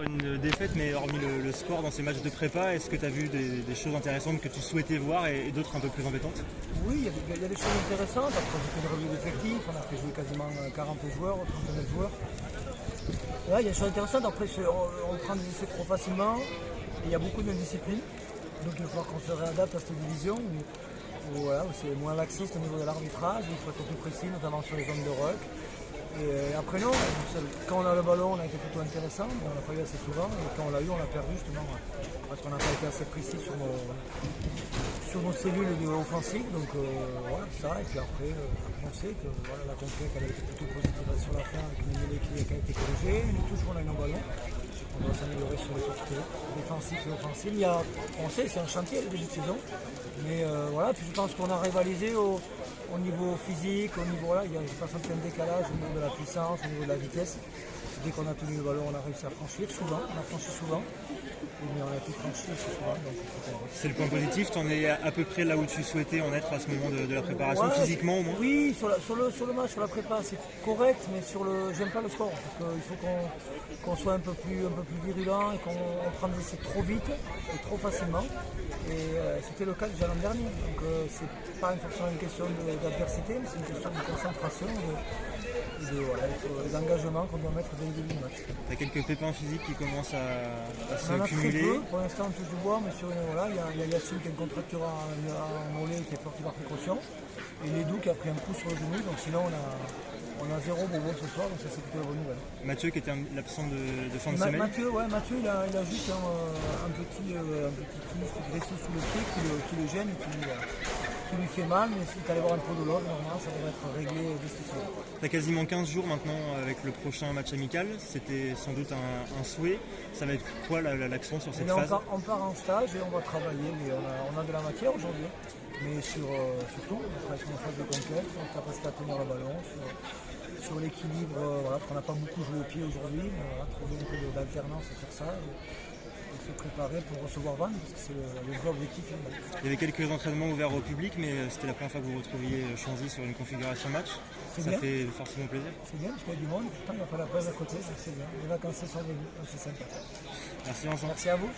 Une défaite, mais hormis le score dans ces matchs de prépa, est-ce que tu as vu des choses intéressantes que tu souhaitais voir et d'autres un peu plus embêtantes? Oui, il y a des choses intéressantes. Après, j'ai fait une revue d'effectifs, on a fait jouer quasiment 40 joueurs, 39 joueurs. Et là, il y a des choses intéressantes. Après, on prend des essais trop facilement et il y a beaucoup d'indiscipline. Donc il va falloir qu'on se réadapte à cette division où voilà, où c'est moins laxiste au niveau de l'arbitrage, il faut être plus précis, notamment sur les zones de ruck. Et après non, quand on a le ballon, on a été plutôt intéressant, on l'a pas eu assez souvent, et quand on l'a eu, on l'a perdu justement, parce qu'on n'a pas été assez précis sur nos cellules offensives. Donc voilà, ça, et puis après, on sait que voilà, la conquête elle a été plutôt positive sur la fin, avec une mêlée qui a été corrigée, mais toujours on a eu nos ballons. On doit s'améliorer sur les côtés défensifs et offensifs. On sait, c'est un chantier le début de saison. Mais voilà, puis je pense qu'on a rivalisé au niveau physique, au niveau, voilà, il n'y a pas senti un décalage au niveau de la puissance, au niveau de la vitesse. Dès qu'on a tenu le ballon, on a réussi à franchir souvent, on a franchi souvent. Mais on a pu franchir aussi souvent. C'est le point positif, tu en es à peu près là où tu souhaitais en être à ce moment de la préparation, ouais, physiquement au moins? Oui, sur le match, sur la prépa, c'est correct, mais j'aime pas le score, parce qu'il faut qu'on soit un peu plus virulent et qu'on prenne des essais trop vite et trop facilement. Et c'était le cas déjà l'an dernier. Donc c'est pas forcément une question d'adversité, mais c'est une question de concentration et d'engagement qu'on doit mettre dès le début du match. Tu as quelques pépins physiques qui commencent à se cumuler. Très peu. Pour l'instant, on touche du bois, mais voilà, il y a Yassine qui a une contracture en mollet qui est sorti par précaution. Et Ledou qui a pris un coup sur le genou. Donc sinon, on a 0 bobo ce soir, donc ça c'est plutôt la bonne nouvelle. Mathieu qui était l'absent de fin de semaine. Mathieu, il a juste un petit kyste graisseux sous le pied qui le gêne et qui lui fait mal, mais si tu allais voir un podologue, normalement ça devrait être réglé dès ce soir. Tu as quasiment 15 jours maintenant avec le prochain match amical, c'était sans doute un souhait. Ça va être quoi l'accent sur cette phase? On part en stage et on va travailler, mais on a de la matière aujourd'hui, mais surtout on travaille sur nos phases de conquête, sur notre capacité à tenir le ballon, sur l'équilibre, voilà, parce qu'on n'a pas beaucoup joué au pied aujourd'hui, mais voilà, trouver un peu d'alternance sur ça. Et se préparer pour recevoir Vannes, parce que c'est le vrai objectif. Il y avait quelques entraînements ouverts au public, mais c'était la première fois que vous retrouviez Chanzy sur une configuration match. Ça fait forcément plaisir. C'est bien, parce qu'il y a du monde, pourtant il n'y a pas la plage à côté, c'est bien. Les vacances sont venues, c'est sympa. Merci Vincent. Merci à vous.